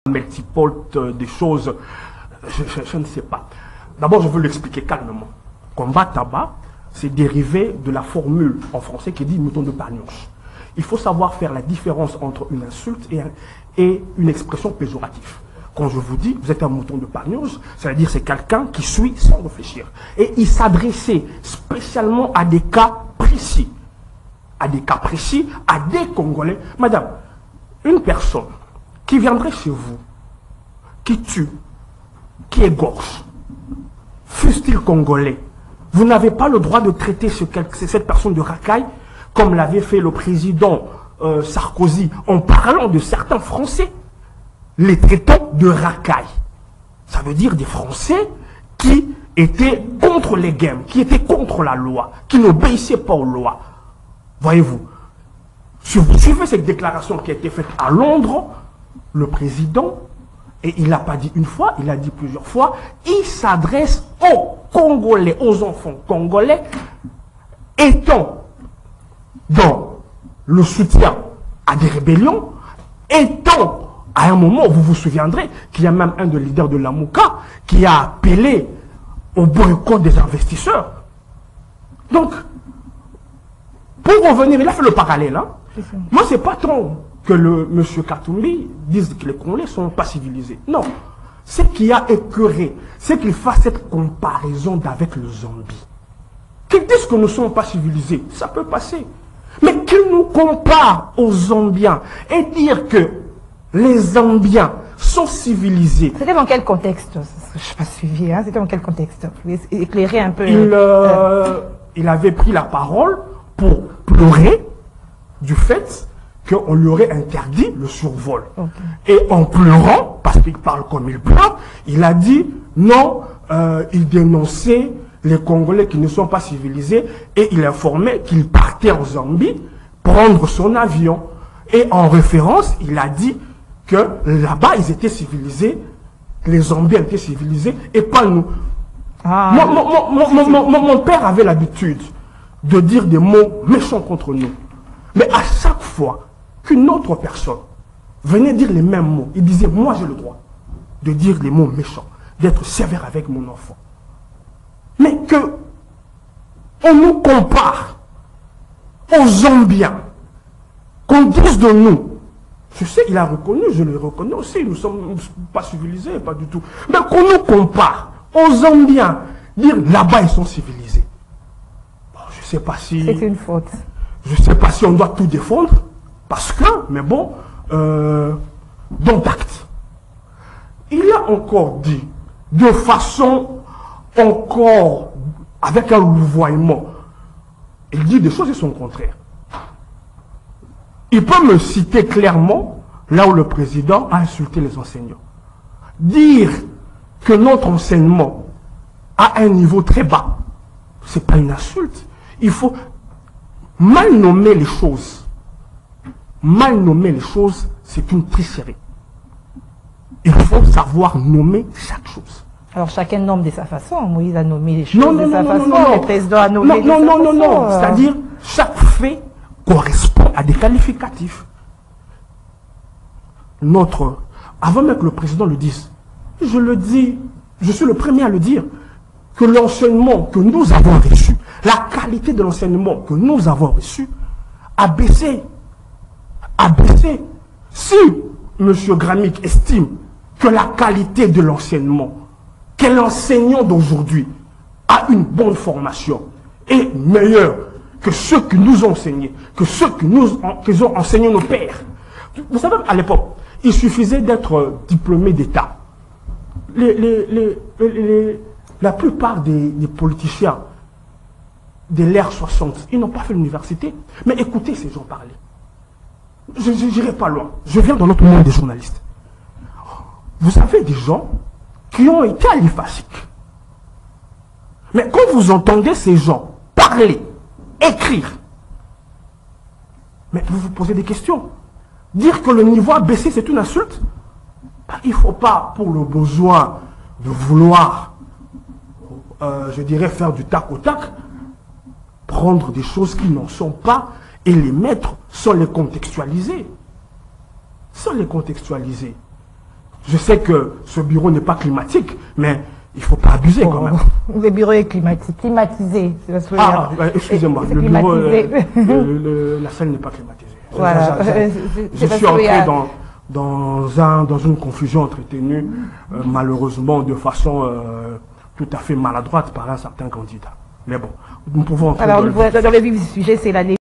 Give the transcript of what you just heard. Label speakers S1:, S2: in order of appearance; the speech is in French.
S1: multipolte des choses, je ne sais pas. D'abord, je veux l'expliquer calmement. Combat tabac, c'est dérivé de la formule en français qui dit mouton de Pagnouche. Il faut savoir faire la différence entre une insulte et une expression péjorative. Quand je vous dis, vous êtes un mouton de Pagnouche, c'est-à-dire c'est quelqu'un qui suit sans réfléchir. Et il s'adressait spécialement à des cas précis. À des cas précis, à des Congolais. Madame, une personne qui viendrait chez vous, qui tue, qui égorge, fût-il congolais, vous n'avez pas le droit de traiter cette personne de racaille comme l'avait fait le président Sarkozy en parlant de certains Français, les traitant de racaille. Ça veut dire des Français qui étaient contre les games, qui étaient contre la loi, qui n'obéissaient pas aux lois. Voyez-vous, si vous suivez cette déclaration qui a été faite à Londres, le président, et il n'a pas dit une fois, il a dit plusieurs fois, il s'adresse aux Congolais, aux enfants congolais, étant dans le soutien à des rébellions, étant à un moment, vous vous souviendrez qu'il y a même un des leaders de la Mouka qui a appelé au boycott des investisseurs. Donc, pour revenir, il a fait le parallèle. Hein. Moi, c'est pas tant que le monsieur Katumbi dise que les Congolais ne sont pas civilisés. Non. Ce qui a écœuré, c'est qu'il fasse cette comparaison avec le Zambie. Qu'ils disent que nous ne sommes pas civilisés, ça peut passer. Mais qu'ils nous comparent aux Zambiens et dire que les Zambiens sont civilisés.
S2: C'était dans quel contexte? Je n'ai pas suivi, hein? C'était dans quel contexte? Vous pouvez éclairer un peu.
S1: Il avait pris la parole pour pleurer du fait qu'on lui aurait interdit le survol. Okay. Et en pleurant, parce qu'il parle comme il pleure, il a dit non, il dénonçait les Congolais qui ne sont pas civilisés et il informait qu'il partait en Zambie prendre son avion. Et en référence, il a dit que là-bas, ils étaient civilisés, les Zambiens étaient civilisés et pas nous. Ah, mon père avait l'habitude de dire des mots méchants contre nous. Mais à chaque fois qu'une autre personne venait dire les mêmes mots, il disait, moi j'ai le droit de dire les mots méchants, d'être sévère avec mon enfant. Mais que on nous compare aux Zambiens, qu'on dise de nous, je sais, il a reconnu, je le reconnais aussi, nous ne sommes pas civilisés, pas du tout, mais qu'on nous compare aux Zambiens, dire là-bas ils sont civilisés. Bon, je ne sais pas si...
S2: C'est une faute.
S1: Je ne sais pas si on doit tout défendre, parce que, mais bon, dont acte. Il a encore dit, de façon encore, avec un louvoiement, il dit des choses et son contraire. Il peut me citer clairement là où le président a insulté les enseignants. Dire que notre enseignement a un niveau très bas, ce n'est pas une insulte. Il faut mal nommer les choses. Mal nommer les choses, c'est une tricherie. Il faut savoir nommer chaque chose.
S2: Alors chacun nomme de sa façon. Moïse a nommé les choses de sa façon. Le président a nommé de sa façon.
S1: Non. C'est-à-dire, chaque fait correspond à des qualificatifs. Avant même que le président le dise, je le dis, je suis le premier à le dire, que l'enseignement que nous avons reçu, la qualité de l'enseignement que nous avons reçu, a baissé. A baissé. Si M. Gramic estime que la qualité de l'enseignement, que l'enseignant d'aujourd'hui a une bonne formation, est meilleur que ceux qui nous ont enseignés, que ceux qui ont enseigné nos pères. Vous savez, à l'époque, il suffisait d'être diplômé d'État. La plupart des politiciens de l'ère 60, ils n'ont pas fait l'université. Mais écoutez ces gens parler. Je n'irai pas loin. Je viens dans notre monde des journalistes. Vous avez des gens qui ont été à l'IFASIC. Mais quand vous entendez ces gens parler, écrire, mais vous vous posez des questions. Dire que le niveau a baissé, c'est une insulte. Il ne faut pas, pour le besoin de vouloir, je dirais, faire du tac au tac, prendre des choses qui n'en sont pas et les mettre sans les contextualiser. Sans les contextualiser. Je sais que ce bureau n'est pas climatique, mais il ne faut pas abuser quand même.
S2: Le bureau est climatisé.
S1: Excusez-moi, le bureau, la salle n'est pas climatisée.
S2: Voilà.
S1: Je suis entré dans une confusion entretenue, malheureusement de façon tout à fait maladroite par un certain candidat. Mais bon, nous pouvons entrer
S2: dans le vif du sujet, c'est la